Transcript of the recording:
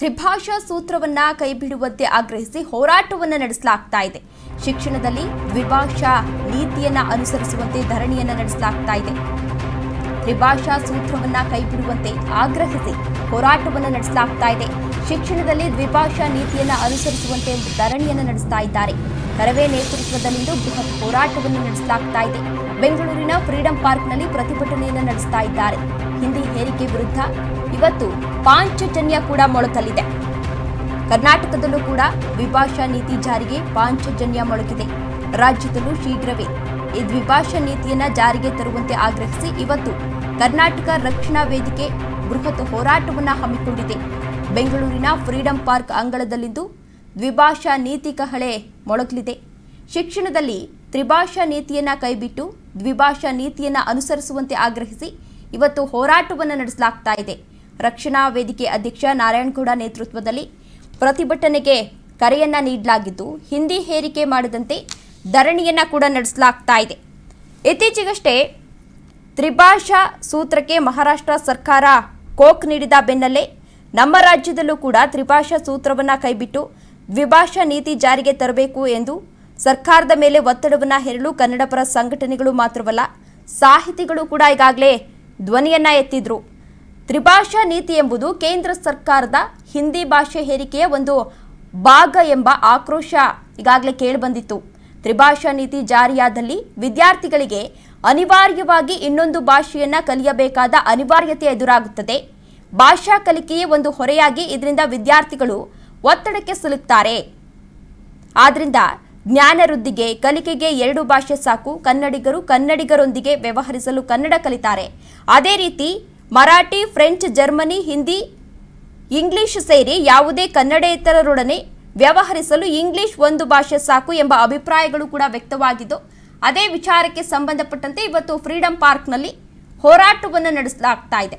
ತ್ರಿಭಾಷಾ ಸೂತ್ರವನ್ನ ಕೈಬಿಡುವಂತೆ ಆಗ್ರಹಿಸಿ ಹೋರಾಟವನ್ನು ನಡೆಸಲಾಗ್ತಾ ಇದೆ. ಶಿಕ್ಷಣದಲ್ಲಿ ದ್ವಿಭಾಷಾ ನೀತಿಯನ್ನ ಅನುಸರಿಸುವಂತೆ ಧರಣಿಯನ್ನ ನಡೆಸಲಾಗ್ತಾ ಇದೆ. ತ್ರಿಭಾಷಾ ಸೂತ್ರವನ್ನ ಕೈಬಿಡುವಂತೆ ಆಗ್ರಹಿಸಿ ಹೋರಾಟವನ್ನು ನಡೆಸಲಾಗ್ತಾ ಇದೆ. ಶಿಕ್ಷಣದಲ್ಲಿ ದ್ವಿಭಾಷಾ ನೀತಿಯನ್ನ ಅನುಸರಿಸುವಂತೆ ಧರಣಿಯನ್ನು ನಡೆಸ್ತಾ ಇದ್ದಾರೆ. ಕರವೇ ನೇತೃತ್ವದಲ್ಲಿಂದು ಬೃಹತ್ ಹೋರಾಟವನ್ನು ನಡೆಸಲಾಗ್ತಾ ಇದೆ. ಬೆಂಗಳೂರಿನ ಫ್ರೀಡಂ ಪಾರ್ಕ್ನಲ್ಲಿ ಪ್ರತಿಭಟನೆಯನ್ನು ನಡೆಸ್ತಾ ಇದ್ದಾರೆ. ಹಿಂದಿ ಹೇರಿಕೆ ವಿರುದ್ಧ ಇವತ್ತು ಪಾಂಚಜನ್ಯ ಕೂಡ ಮೊಳಕಲಿದೆ. ಕರ್ನಾಟಕದಲ್ಲೂ ಕೂಡ ದ್ವಿಭಾಷಾ ನೀತಿ ಜಾರಿಗೆ ಪಾಂಚಜನ್ಯ ಮೊಳಗಿದೆ. ರಾಜ್ಯದಲ್ಲೂ ಶೀಘ್ರವೇ ಈ ದ್ವಿಭಾಷಾ ನೀತಿಯನ್ನ ಜಾರಿಗೆ ತರುವಂತೆ ಆಗ್ರಹಿಸಿ ಇವತ್ತು ಕರ್ನಾಟಕ ರಕ್ಷಣಾ ವೇದಿಕೆ ಬೃಹತ್ ಹೋರಾಟವನ್ನು ಹಮ್ಮಿಕೊಂಡಿದೆ. ಬೆಂಗಳೂರಿನ ಫ್ರೀಡಂ ಪಾರ್ಕ್ ಅಂಗಳದಲ್ಲಿಂದು ದ್ವಿಭಾಷಾ ನೀತಿ ಕಹಳೆ ಮೊಳಗಲಿದೆ. ಶಿಕ್ಷಣದಲ್ಲಿ ತ್ರಿಭಾಷಾ ನೀತಿಯನ್ನ ಕೈಬಿಟ್ಟು ದ್ವಿಭಾಷಾ ನೀತಿಯನ್ನ ಅನುಸರಿಸುವಂತೆ ಆಗ್ರಹಿಸಿ ಇವತ್ತು ಹೋರಾಟವನ್ನು ನಡೆಸಲಾಗ್ತಾ ಇದೆ. ರಕ್ಷಣಾ ವೇದಿಕೆ ಅಧ್ಯಕ್ಷ ನಾರಾಯಣಗೌಡ ನೇತೃತ್ವದಲ್ಲಿ ಪ್ರತಿಭಟನೆಗೆ ಕರೆಯನ್ನ ನೀಡಲಾಗಿದ್ದು, ಹಿಂದಿ ಹೇರಿಕೆ ಮಾಡದಂತೆ ಧರಣಿಯನ್ನ ಕೂಡ ನಡೆಸಲಾಗ್ತಾ ಇದೆ. ಇತ್ತೀಚೆಗಷ್ಟೇ ತ್ರಿಭಾಷಾ ಸೂತ್ರಕ್ಕೆ ಮಹಾರಾಷ್ಟ್ರ ಸರ್ಕಾರ ಕೋಕ್ ನೀಡಿದ ಬೆನ್ನಲ್ಲೇ ನಮ್ಮ ರಾಜ್ಯದಲ್ಲೂ ಕೂಡ ತ್ರಿಭಾಷಾ ಸೂತ್ರವನ್ನು ಕೈಬಿಟ್ಟು ದ್ವಿಭಾಷಾ ನೀತಿ ಜಾರಿಗೆ ತರಬೇಕು ಎಂದು ಸರ್ಕಾರದ ಮೇಲೆ ಒತ್ತಡವನ್ನು ಹೇರಲು ಕನ್ನಡಪರ ಸಂಘಟನೆಗಳು ಮಾತ್ರವಲ್ಲ, ಸಾಹಿತಿಗಳು ಕೂಡ ಈಗಾಗಲೇ ಧ್ವನಿಯನ್ನ ಎತ್ತಿದ್ರು. ತ್ರಿಭಾಷಾ ನೀತಿ ಎಂಬುದು ಕೇಂದ್ರ ಸರ್ಕಾರದ ಹಿಂದಿ ಭಾಷೆ ಹೇರಿಕೆಯ ಒಂದು ಭಾಗ ಎಂಬ ಆಕ್ರೋಶ ಈಗಾಗಲೇ ಕೇಳಿಬಂದಿತ್ತು. ತ್ರಿಭಾಷಾ ನೀತಿ ಜಾರಿಯಾದಲ್ಲಿ ವಿದ್ಯಾರ್ಥಿಗಳಿಗೆ ಅನಿವಾರ್ಯವಾಗಿ ಇನ್ನೊಂದು ಭಾಷೆಯನ್ನ ಕಲಿಯಬೇಕಾದ ಅನಿವಾರ್ಯತೆ ಎದುರಾಗುತ್ತದೆ. ಭಾಷಾ ಕಲಿಕೆಯೇ ಒಂದು ಹೊರೆಯಾಗಿ ಇದರಿಂದ ವಿದ್ಯಾರ್ಥಿಗಳು ಒತ್ತಡಕ್ಕೆ ಸಿಲುಕ್ತಾರೆ. ಆದ್ರಿಂದ ಜ್ಞಾನ ವೃದ್ಧಿಗೆ ಕಲಿಕೆಗೆ 2 ಭಾಷೆ ಸಾಕು. ಕನ್ನಡಿಗರು ಕನ್ನಡಿಗರೊಂದಿಗೆ ವ್ಯವಹರಿಸಲು ಕನ್ನಡ ಕಲಿತಾರೆ. ಅದೇ ರೀತಿ Marathi, French, Germany, Hindi, English ಸೇರಿ ಯಾವುದೇ ಕನ್ನಡೇತರರೊಡನೆ ವ್ಯವಹರಿಸಲು ಇಂಗ್ಲಿಷ್ ಒಂದು ಭಾಷೆ ಸಾಕು ಎಂಬ ಅಭಿಪ್ರಾಯಗಳು ಕೂಡ ವ್ಯಕ್ತವಾಗಿದ್ದು, ಅದೇ ವಿಚಾರಕ್ಕೆ ಸಂಬಂಧಪಟ್ಟಂತೆ ಇವತ್ತು ಫ್ರೀಡಂ ಪಾರ್ಕ್ನಲ್ಲಿ ಹೋರಾಟವನ್ನು ನಡೆಸಲಾಗ್ತಾ ಇದೆ.